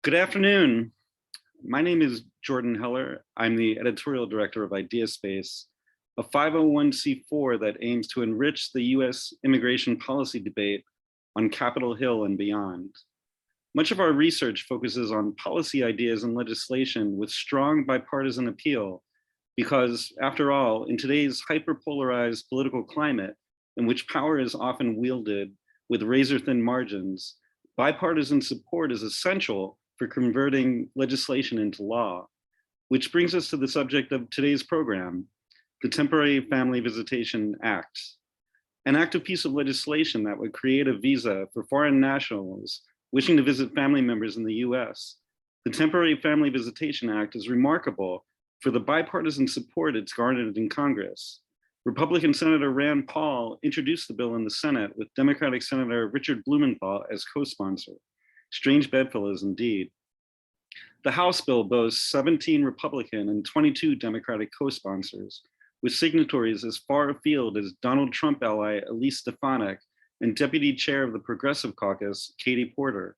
Good afternoon. My name is Jordan Heller. I'm the editorial director of Ideaspace, a 501c4 that aims to enrich the US immigration policy debate on Capitol Hill and beyond. Much of our research focuses on policy ideas and legislation with strong bipartisan appeal, because after all, in today's hyperpolarized political climate, in which power is often wielded with razor-thin margins, bipartisan support is essential for converting legislation into law, which brings us to the subject of today's program, the Temporary Family Visitation Act, an active piece of legislation that would create a visa for foreign nationals wishing to visit family members in the US. The Temporary Family Visitation Act is remarkable for the bipartisan support it's garnered in Congress. Republican Senator Rand Paul introduced the bill in the Senate with Democratic Senator Richard Blumenthal as co-sponsor. Strange bedfellows indeed. The House bill boasts 17 Republican and 22 Democratic co-sponsors, with signatories as far afield as Donald Trump ally Elise Stefanik and Deputy Chair of the Progressive Caucus, Katie Porter.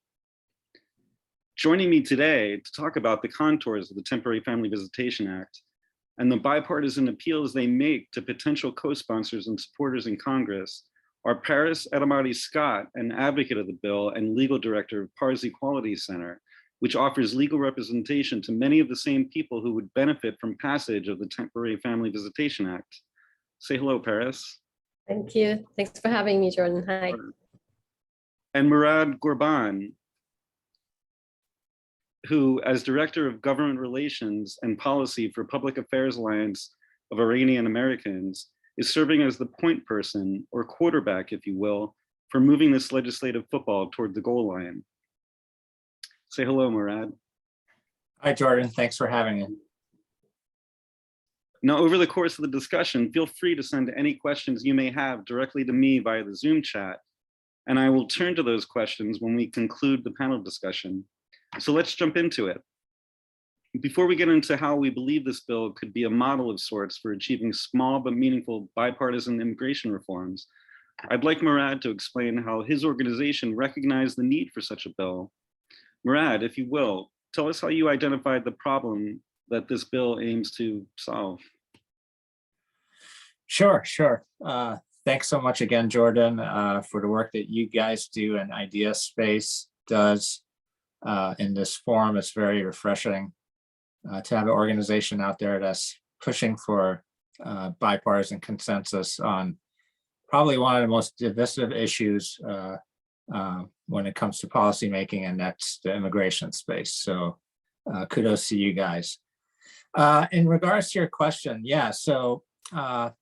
Joining me today to talk about the contours of the Temporary Family Visitation Act and the bipartisan appeals they make to potential co-sponsors and supporters in Congress are Paris Etemadi Scott, an advocate of the bill and legal director of Paris Equality Center, which offers legal representation to many of the same people who would benefit from passage of the Temporary Family Visitation Act. Say hello, Paris. Thank you. Thanks for having me, Jordan. Hi. And Morad Ghorban, who, as Director of Government Relations and Policy for Public Affairs Alliance of Iranian Americans, is serving as the point person, or quarterback, if you will, for moving this legislative football toward the goal line. Say hello, Morad. Hi, Jordan. Thanks for having me. Now, over the course of the discussion, feel free to send any questions you may have directly to me via the Zoom chat, and I will turn to those questions when we conclude the panel discussion. So let's jump into it. Before we get into how we believe this bill could be a model of sorts for achieving small but meaningful bipartisan immigration reforms, I'd like Morad to explain how his organization recognized the need for such a bill. Morad, if you will, tell us how you identified the problem that this bill aims to solve. Sure. Thanks so much again, Jordan, for the work that you guys do and Ideaspace does in this forum. It's very refreshing to have an organization out there that's pushing for bipartisan consensus on probably one of the most divisive issues when it comes to policymaking, and that's the immigration space. So kudos to you guys. In regards to your question, yeah, so one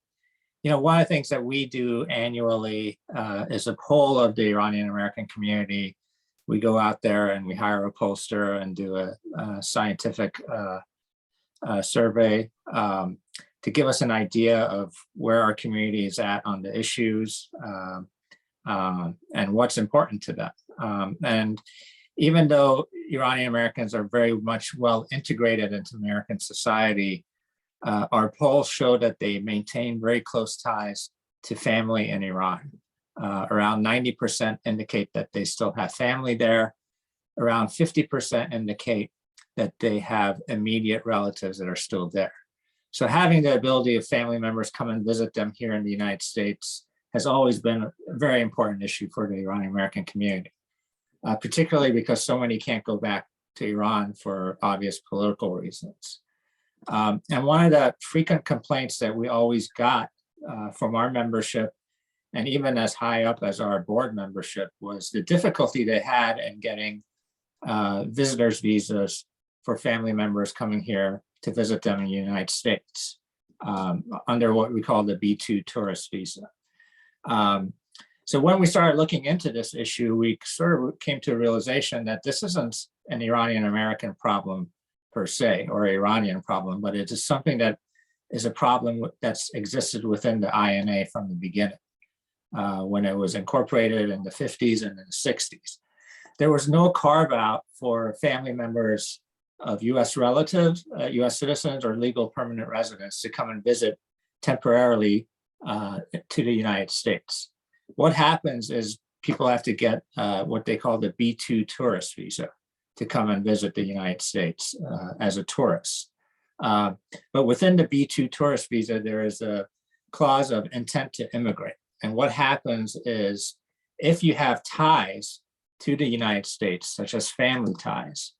of the things that we do annually is a poll of the Iranian American community. We go out there and we hire a pollster and do a scientific survey to give us an idea of where our community is at on the issues and what's important to them. And even though Iranian Americans are very much well integrated into American society, our polls show that they maintain very close ties to family in Iran. Around 90% indicate that they still have family there. Around 50% indicate that they have immediate relatives that are still there. So having the ability of family members come and visit them here in the United States has always been a very important issue for the Iranian American community, particularly because so many can't go back to Iran for obvious political reasons. And one of the frequent complaints that we always got from our membership, and even as high up as our board membership, was the difficulty they had in getting visitors visas for family members coming here to visit them in the United States under what we call the B2 tourist visa. So when we started looking into this issue, we sort of came to a realization that this isn't an Iranian American problem per se, or Iranian problem, but it is something that is a problem that's existed within the INA from the beginning. When it was incorporated in the 50s and in the 60s. There was no carve out for family members of US relatives, US citizens or legal permanent residents to come and visit temporarily to the United States. What happens is people have to get what they call the B2 tourist visa, to come and visit the United States as a tourist. But within the B2 tourist visa, there is a clause of intent to immigrate. And what happens is if you have ties to the United States, such as family ties,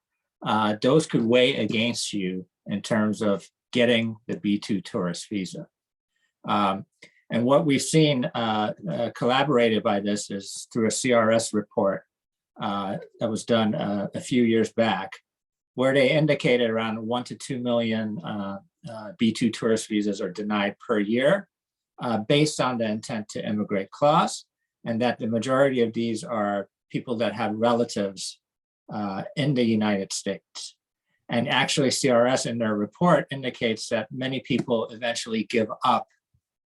those could weigh against you in terms of getting the B2 tourist visa. And what we've seen collaborated by this is through a CRS report that was done a few years back, where they indicated around 1 to 2 million B2 tourist visas are denied per year based on the intent to immigrate clause, and that the majority of these are people that have relatives in the United States. And actually CRS in their report indicates that many people eventually give up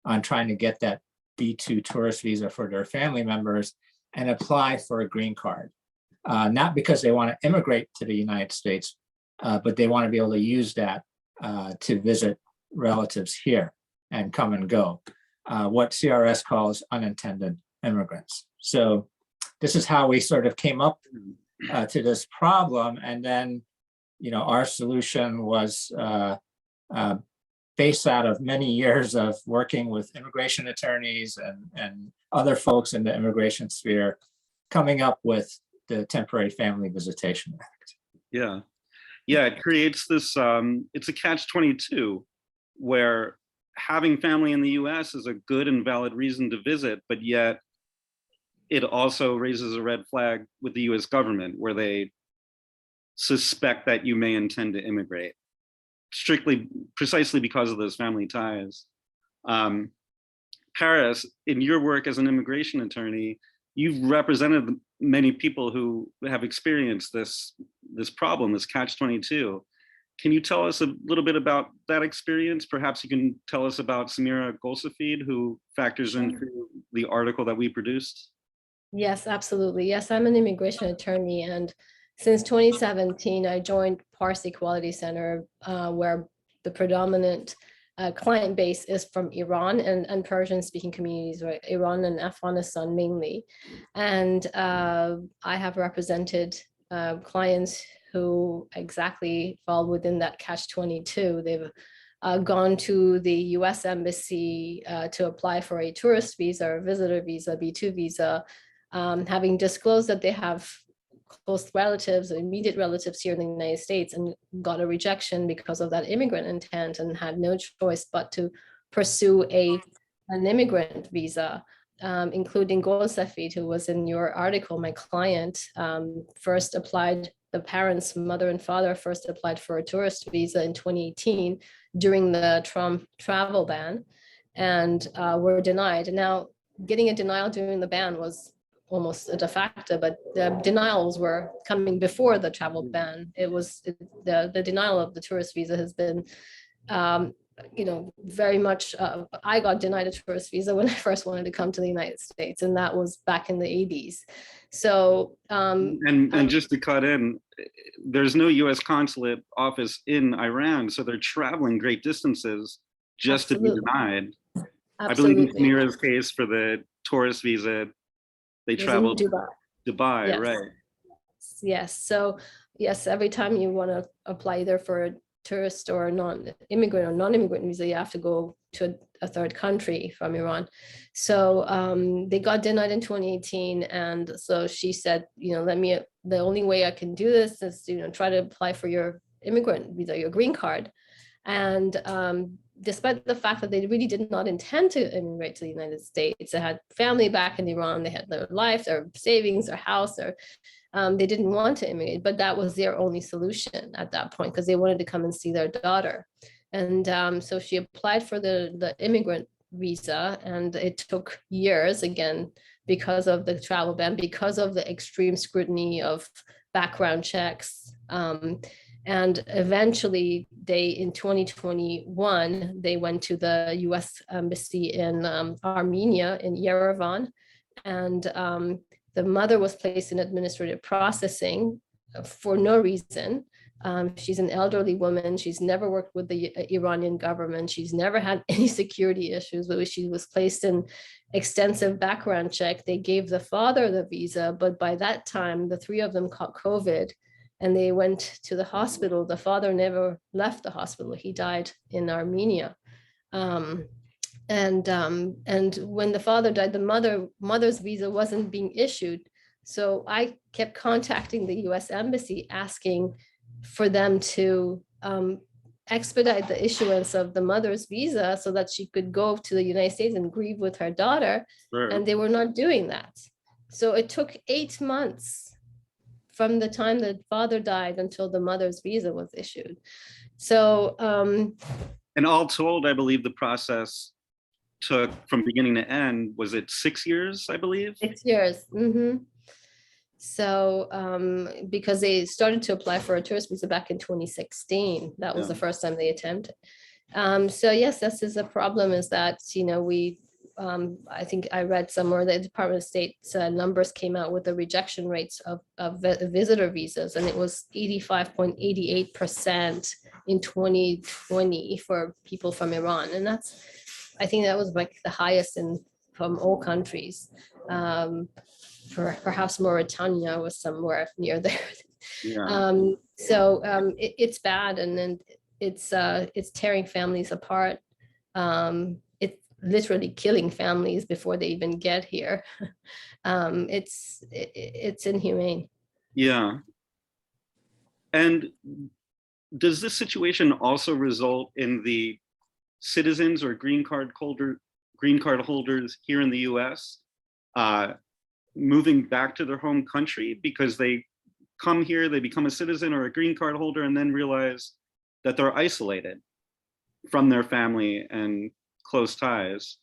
on trying to get that B2 tourist visa for their family members and apply for a green card. Not because they want to immigrate to the United States, but they want to be able to use that to visit relatives here and come and go, what CRS calls unintended immigrants. So this is how we sort of came up to this problem. And then, our solution was based out of many years of working with immigration attorneys and other folks in the immigration sphere, coming up with the Temporary Family Visitation Act. Yeah. Yeah, it creates this, it's a catch-22 where having family in the US is a good and valid reason to visit, but yet it also raises a red flag with the US government where they suspect that you may intend to immigrate, precisely because of those family ties. Paris, in your work as an immigration attorney, you've represented many people who have experienced this problem, this catch-22. Can you tell us a little bit about that experience? Perhaps you can tell us about Samira Golsafid, who factors into the article that we produced. Yes, absolutely. Yes, I'm an immigration attorney, and since 2017, I joined Paris Equality Center, where the predominant client base is from Iran and Persian-speaking communities, right? Iran and Afghanistan mainly. And I have represented clients who exactly fall within that catch-22. They've gone to the US Embassy to apply for a tourist visa or visitor visa, B2 visa, having disclosed that they have close relatives or immediate relatives here in the United States, and got a rejection because of that immigrant intent, and had no choice but to pursue an immigrant visa, including Golsafid, who was in your article. My client first applied, the parents, mother and father, first applied for a tourist visa in 2018 during the Trump travel ban, and were denied. Now, getting a denial during the ban was almost a de facto, but the denials were coming before the travel ban. It was the denial of the tourist visa has been, very much. I got denied a tourist visa when I first wanted to come to the United States, and that was back in the 80s. So, and just to cut in, there's no U.S. consulate office in Iran, so they're traveling great distances just to be denied. Absolutely. I believe in Samira's case for the tourist visa, they traveled to Dubai, yes. right? Yes. So yes, every time you want to apply either for a tourist or non-immigrant or non-immigrant visa, you have to go to a third country from Iran. So they got denied in 2018, and so she said, the only way I can do this is try to apply for your immigrant visa, your green card. And despite the fact that they really did not intend to immigrate to the United States, they had family back in Iran, they had their life, their savings, their house, they didn't want to immigrate, but that was their only solution at that point, because they wanted to come and see their daughter. And so she applied for the immigrant visa, and it took years, again, because of the travel ban, because of the extreme scrutiny of background checks. And eventually in 2021, they went to the US Embassy in Armenia, in Yerevan, and the mother was placed in administrative processing for no reason. She's an elderly woman. She's never worked with the Iranian government. She's never had any security issues, but she was placed in extensive background check. They gave the father the visa, but by that time, the three of them caught COVID. and they went to the hospital. The father never left the hospital. He died in Armenia. And when the father died, the mother's visa wasn't being issued. So I kept contacting the US Embassy asking for them to expedite the issuance of the mother's visa so that she could go to the United States and grieve with her daughter. Sure. And they were not doing that. So it took 8 months from the time the father died until the mother's visa was issued. So, and all told, I believe the process took from beginning to end, was it 6 years, I believe? 6 years. So because they started to apply for a tourist visa back in 2016, that was the first time they attempted. So yes, this is a problem, is that, you know, we, I think I read somewhere that the Department of State's numbers came out with the rejection rates of visitor visas, and it was 85.88% in 2020 for people from Iran. And that's, I think that was like the highest from all countries. Perhaps Mauritania was somewhere near there. Yeah. It's bad, and then it's tearing families apart. It's literally killing families before they even get here. It's inhumane. Yeah. And does this situation also result in the citizens or green card holders here in the US moving back to their home country because they come here, they become a citizen or a green card holder, and then realize that they're isolated from their family and close ties?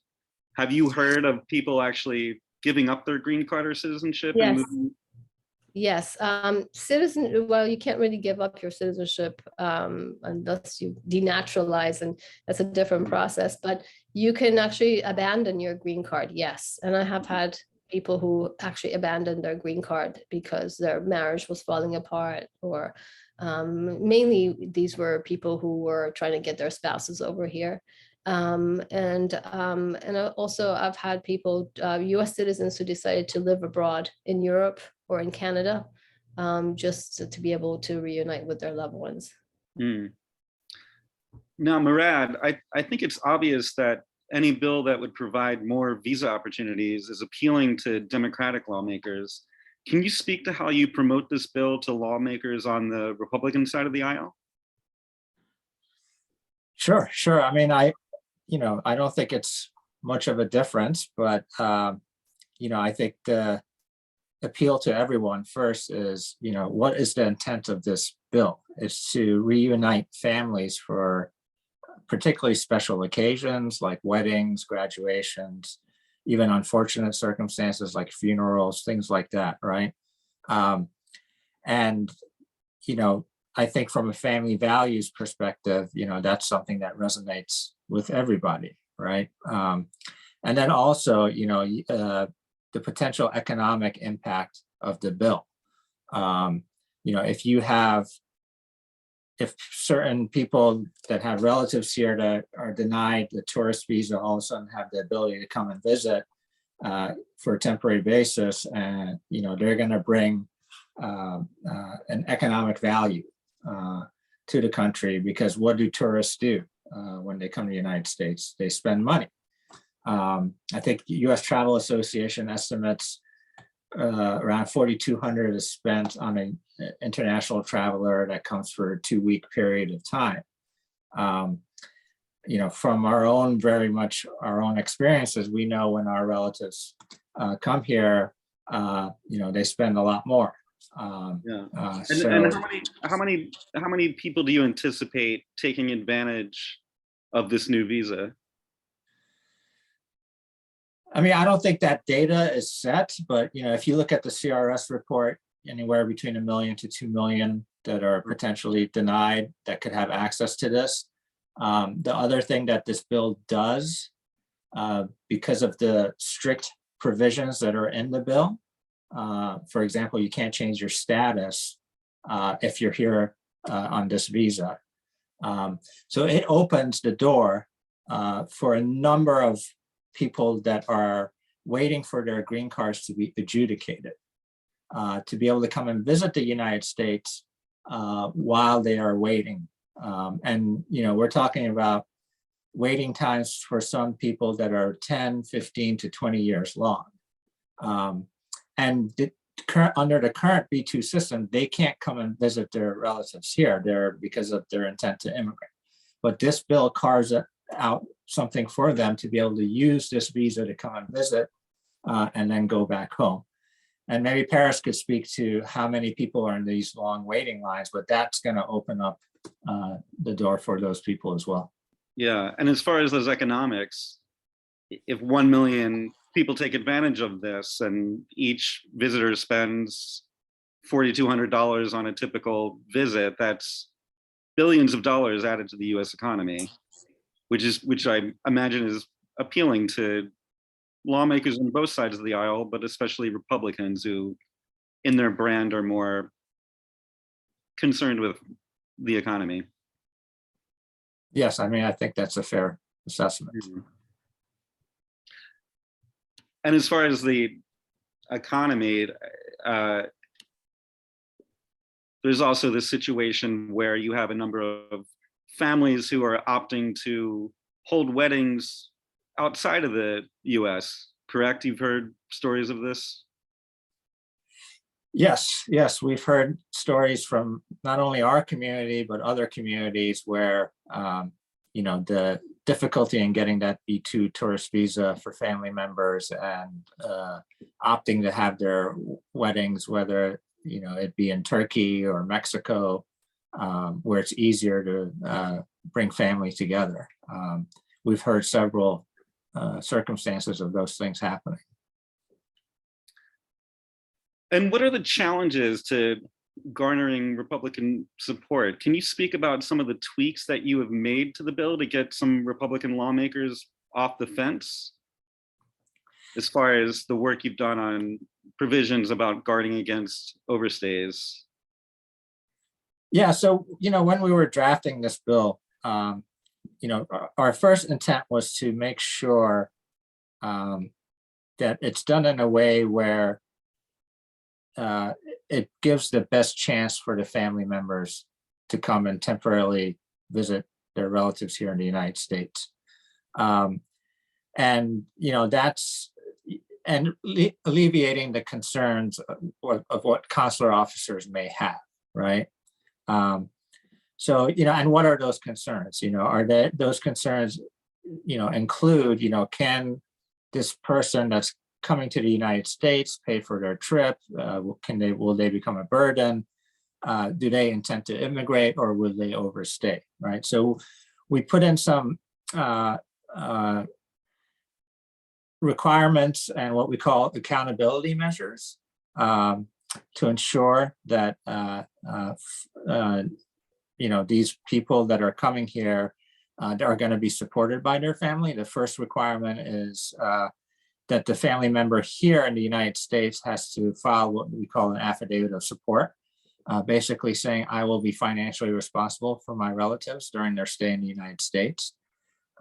Have you heard of people actually giving up their green card or citizenship? Yes. And moving? Yes, well, you can't really give up your citizenship unless you denaturalize, and that's a different process, but you can actually abandon your green card, yes. And I have had people who actually abandoned their green card because their marriage was falling apart, or mainly these were people who were trying to get their spouses over here. And also I've had people, US citizens, who decided to live abroad in Europe or in Canada, just to be able to reunite with their loved ones. Now, Morad, I think it's obvious that any bill that would provide more visa opportunities is appealing to Democratic lawmakers. Can you speak to how you promote this bill to lawmakers on the Republican side of the aisle? Sure. I mean, I don't think it's much of a difference, but I think the appeal to everyone first is, what is the intent of this bill? It's to reunite families for particularly special occasions like weddings, graduations, even unfortunate circumstances like funerals, things like that, right? And I think from a family values perspective, that's something that resonates with everybody, right? And then also, the potential economic impact of the bill. If certain people that have relatives here that are denied the tourist visa all of a sudden have the ability to come and visit for a temporary basis, and they're going to bring an economic value to the country, because what do tourists do when they come to the United States? They spend money. I think the U.S. Travel Association estimates around $4,200 is spent on an international traveler that comes for a 2-week period of time. From very much our own experiences, we know when our relatives come here, they spend a lot more. And how many people do you anticipate taking advantage of this new visa? I mean, I don't think that data is set, but if you look at the CRS report, anywhere between 1 million to 2 million that are potentially denied that could have access to this. The other thing that this bill does, because of the strict provisions that are in the bill, for example, you can't change your status if you're here on this visa. So it opens the door for a number of people that are waiting for their green cards to be adjudicated, to be able to come and visit the United States while they are waiting. And, we're talking about waiting times for some people that are 10, 15 to 20 years long. And under the current B2 system, they can't come and visit their relatives here there because of their intent to immigrate. But this bill carves out something for them to be able to use this visa to come and visit and then go back home. And maybe Paris could speak to how many people are in these long waiting lines, but that's going to open up the door for those people as well. Yeah, and as far as those economics, if 1 million people take advantage of this and each visitor spends $4,200 on a typical visit, that's billions of dollars added to the US economy, which I imagine is appealing to lawmakers on both sides of the aisle, but especially Republicans who in their brand are more concerned with the economy. Yes, I think that's a fair assessment. Mm-hmm. And as far as the economy, there's also this situation where you have a number of families who are opting to hold weddings outside of the US, correct? You've heard stories of this? Yes, we've heard stories from not only our community, but other communities where, the difficulty in getting that B2 tourist visa for family members and opting to have their weddings, whether, it be in Turkey or Mexico, where it's easier to bring family together. We've heard several circumstances of those things happening. And what are the challenges to garnering Republican support? Can you speak about some of the tweaks that you have made to the bill to get some Republican lawmakers off the fence, as far as the work you've done on provisions about guarding against overstays? Yeah, so, when we were drafting this bill, our first intent was to make sure that it's done in a way where it gives the best chance for the family members to come and temporarily visit their relatives here in the United States. And, that's alleviating the concerns of what consular officers may have, right? So, and what are those concerns? Are those concerns, include, can this person that's coming to the United States pay for their trip? Will they become a burden? Do they intend to immigrate, or will they overstay, right? So we put in some requirements and what we call accountability measures to ensure that these people that are coming here are going to be supported by their family. The first requirement is that the family member here in the United States has to file what we call an affidavit of support, basically saying, I will be financially responsible for my relatives during their stay in the United States.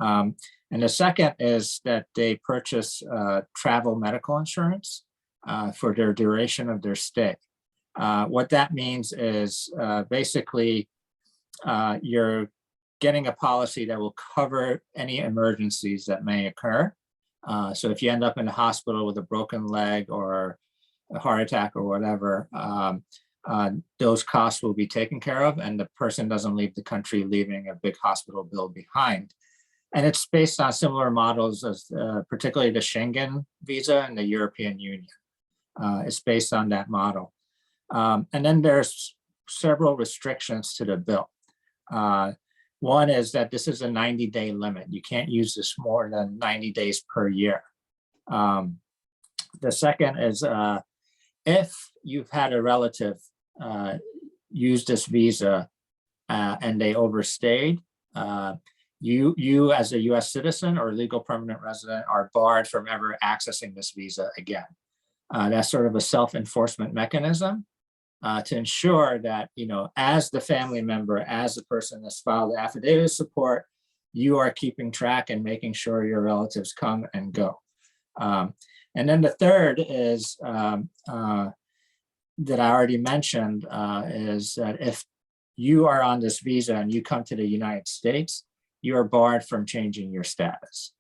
And the second is that they purchase travel medical insurance for their duration of their stay. What that means is basically you're getting a policy that will cover any emergencies that may occur. So if you end up in the hospital with a broken leg or a heart attack or whatever, those costs will be taken care of, and the person doesn't leave the country leaving a big hospital bill behind. And it's based on similar models as particularly the Schengen visa and the European Union. It's based on that model. And then there's several restrictions to the bill. One is that this is a 90-day limit. You can't use this more than 90 days per year. The second is if you've had a relative use this visa and they overstayed, you as a US citizen or legal permanent resident are barred from ever accessing this visa again. That's sort of a self-enforcement mechanism to ensure that, as the family member, as the person that's filed the affidavit of support, you are keeping track and making sure your relatives come and go. And then the third is that I already mentioned is that if you are on this visa and you come to the United States, you are barred from changing your status.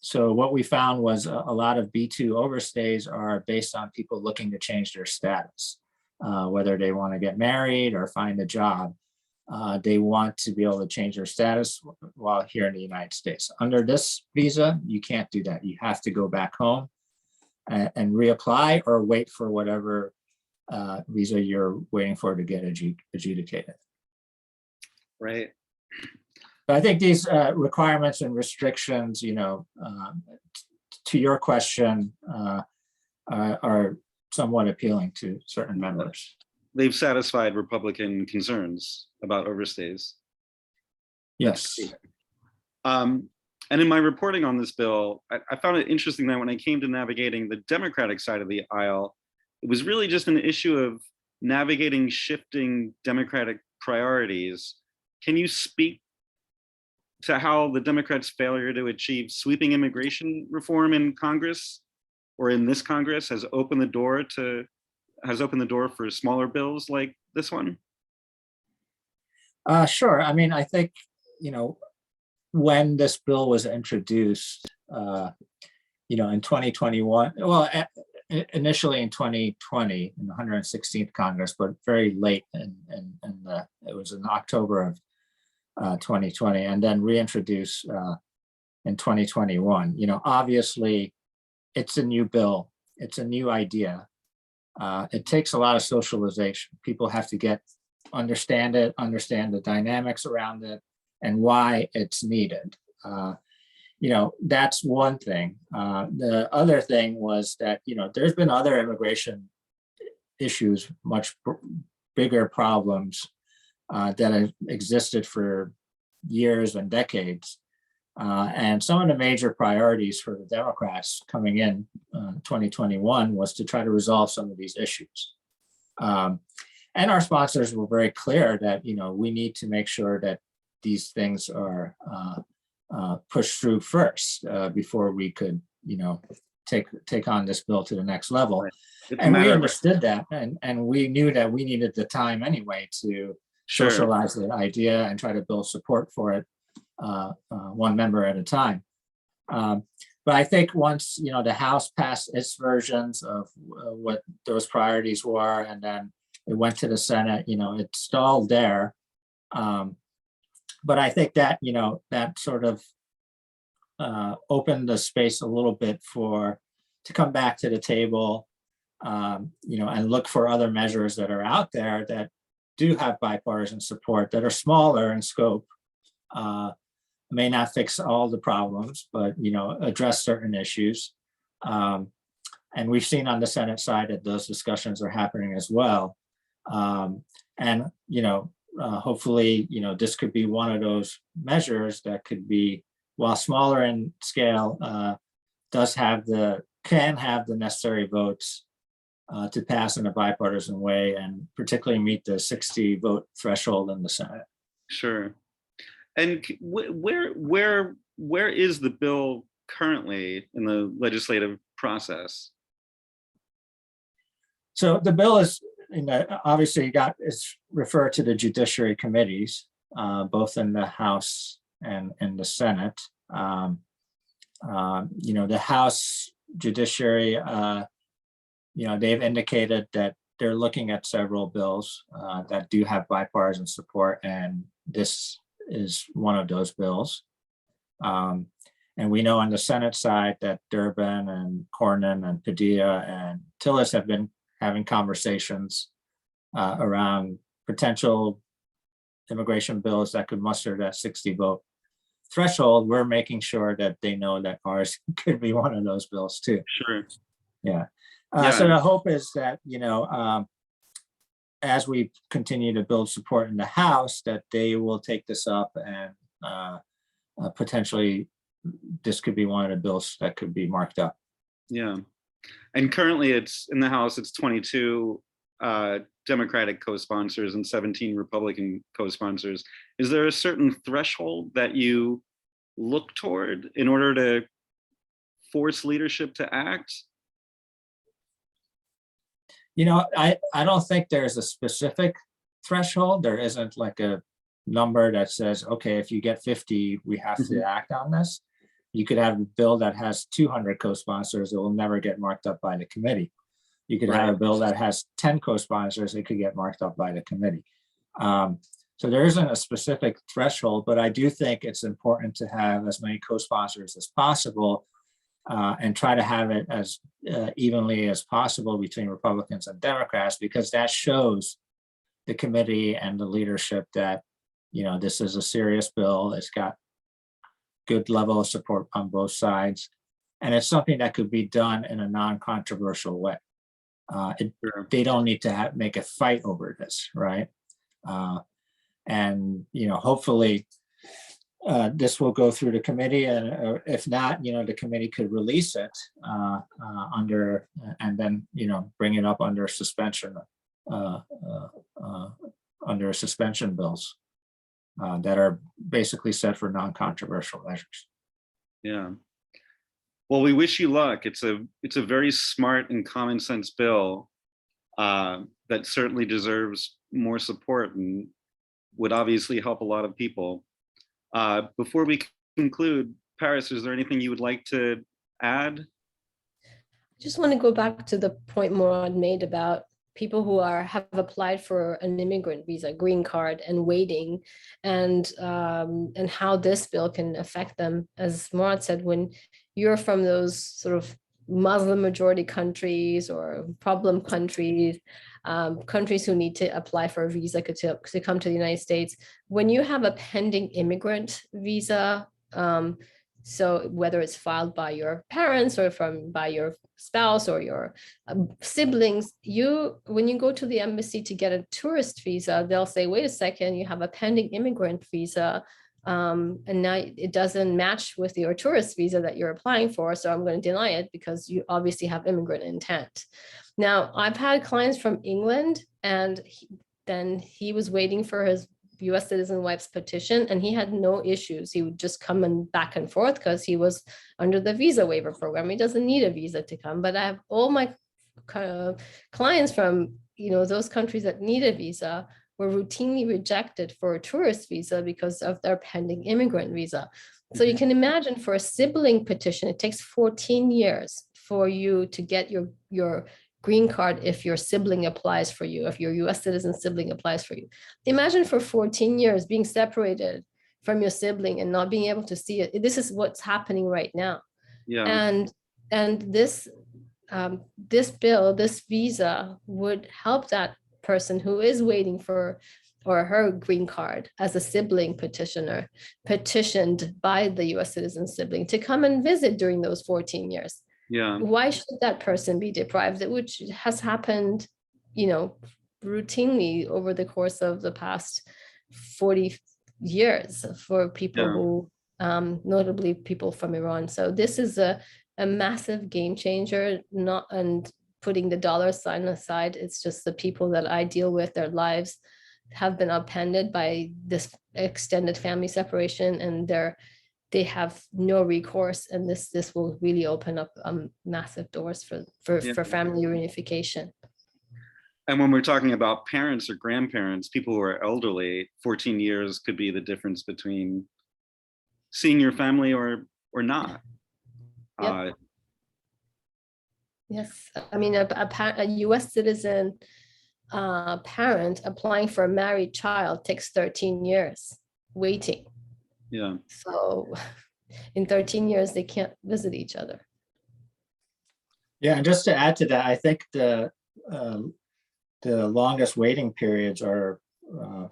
So what we found was a lot of B2 overstays are based on people looking to change their status, whether they want to get married or find a job. They want to be able to change their status while here in the United States. Under this visa, you can't do that. You have to go back home and reapply or wait for whatever visa you're waiting for to get adjudicated. Right. But I think these requirements and restrictions, you know, to your question, are somewhat appealing to certain members. They've satisfied Republican concerns about overstays. Yes. And in my reporting on this bill, I found it interesting that when I came to navigating the Democratic side of the aisle, it was really just an issue of navigating shifting Democratic priorities. Can you speak to how the Democrats' failure to achieve sweeping immigration reform in Congress or in this Congress has opened the door for smaller bills like this one? Sure. I mean, I think, you know, when this bill was introduced, you know, in 2021, well, initially in 2020, in the 116th Congress, but very late it was in October of 2020, and then reintroduced in 2021. You know, obviously, it's a new bill. It's a new idea. It takes a lot of socialization. People have to understand it, understand the dynamics around it, and why it's needed. You know, that's one thing. The other thing was that, you know, there's been other immigration issues, much bigger problems that have existed for years and decades. And some of the major priorities for the Democrats coming in 2021 was to try to resolve some of these issues. And our sponsors were very clear that, you know, we need to make sure that these things are pushed through first before we could, you know, take on this bill to the next level. Right. And we understood that, and we knew that we needed the time anyway to socialize the idea and try to build support for it, one member at a time. But I think once, you know, the House passed its versions of what those priorities were, and then it went to the Senate, you know, it stalled there. But I think that, you know, that sort of opened the space a little bit to come back to the table, you know, and look for other measures that are out there that do have bipartisan support, that are smaller in scope, may not fix all the problems, but, you know, address certain issues. And we've seen on the Senate side that those discussions are happening as well. And, you know, hopefully, you know, this could be one of those measures that could be, while smaller in scale, can have the necessary votes to pass in a bipartisan way, and particularly meet the 60 vote threshold in the Senate. Sure. And where is the bill currently in the legislative process? So the bill is, you know, obviously it's referred to the judiciary committees, both in the House and in the Senate. You know, the House Judiciary, you know, they've indicated that they're looking at several bills that do have bipartisan support, and this is one of those bills. And we know on the Senate side that Durbin and Cornyn and Padilla and Tillis have been having conversations around potential immigration bills that could muster that 60 vote threshold. We're making sure that they know that ours could be one of those bills too. Sure. Yeah. So the hope is that, you know, as we continue to build support in the House, that they will take this up, and potentially this could be one of the bills that could be marked up. Yeah. And currently it's in the House, it's 22 Democratic co-sponsors and 17 Republican co-sponsors. Is there a certain threshold that you look toward in order to force leadership to act? You know, I don't think there's a specific threshold. There isn't like a number that says, okay, if you get 50, we have to act on this. You could have a bill that has 200 co-sponsors that will never get marked up by the committee. You could have a bill that has 10 co-sponsors that could get marked up by the committee. So there isn't a specific threshold, but I do think it's important to have as many co-sponsors as possible and try to have it as evenly as possible between Republicans and Democrats, because that shows the committee and the leadership that, you know, this is a serious bill. It's got good level of support on both sides. And it's something that could be done in a non-controversial way. They don't need to make a fight over this, right? And, you know, hopefully this will go through the committee, and if not, you know, the committee could release it under, and then, you know, bring it up under suspension, under suspension bills that are basically set for non-controversial measures. Yeah. Well, we wish you luck. It's a very smart and common sense bill that certainly deserves more support and would obviously help a lot of people. Before we conclude, Paris, is there anything you would like to add? I just want to go back to the point Morad made about people who have applied for an immigrant visa, green card, and waiting, and how this bill can affect them. As Morad said, when you're from those sort of Muslim majority countries or problem countries, countries who need to apply for a visa to come to the United States, when you have a pending immigrant visa, so whether it's filed by your parents or by your spouse or your siblings, when you go to the embassy to get a tourist visa, they'll say, wait a second, you have a pending immigrant visa, and now it doesn't match with your tourist visa that you're applying for, so I'm going to deny it because you obviously have immigrant intent. Now, I've had clients from England, and then he was waiting for his US citizen wife's petition, and he had no issues. He would just come back and forth because he was under the visa waiver program. He doesn't need a visa to come. But I have all my clients from, you know, those countries that need a visa were routinely rejected for a tourist visa because of their pending immigrant visa. So you can imagine, for a sibling petition, it takes 14 years for you to get your green card if your sibling applies for you, if your US citizen sibling applies for you. Imagine for 14 years being separated from your sibling and not being able to see it. This is what's happening right now. Yeah. And this bill, this visa, would help that person who is waiting for or her green card as a sibling petitioner, petitioned by the US citizen sibling to come and visit during those 14 years. Yeah. Why should that person be deprived? Which has happened, you know, routinely over the course of the past 40 years for people who, notably people from Iran. So this is a massive game changer, and putting the dollar sign aside, it's just the people that I deal with, their lives have been upended by this extended family separation, and they have no recourse, and this will really open up massive doors for family reunification. And when we're talking about parents or grandparents, people who are elderly, 14 years could be the difference between seeing your family or not. Yep. Yes, I mean, a US citizen parent applying for a married child takes 13 years waiting. Yeah. So in 13 years, they can't visit each other. Yeah, and just to add to that, I think the longest waiting periods are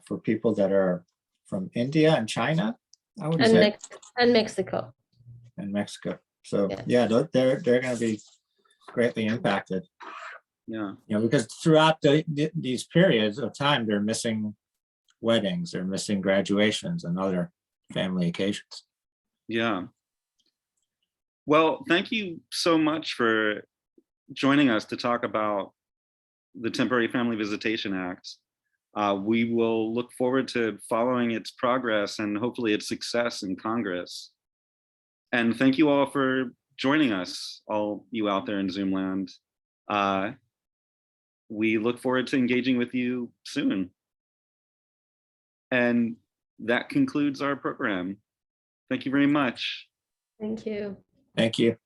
for people that are from India and China, I would say. And Mexico. And Mexico. So yeah, they're going to be greatly impacted. Yeah. You know, because throughout these periods of time, they're missing weddings, they're missing graduations and other family occasions. Yeah. Well, thank you so much for joining us to talk about the Temporary Family Visitation Act. We will look forward to following its progress and hopefully its success in Congress. And thank you all for joining us, all you out there in Zoom land. We look forward to engaging with you soon. And that concludes our program. Thank you very much. Thank you. Thank you.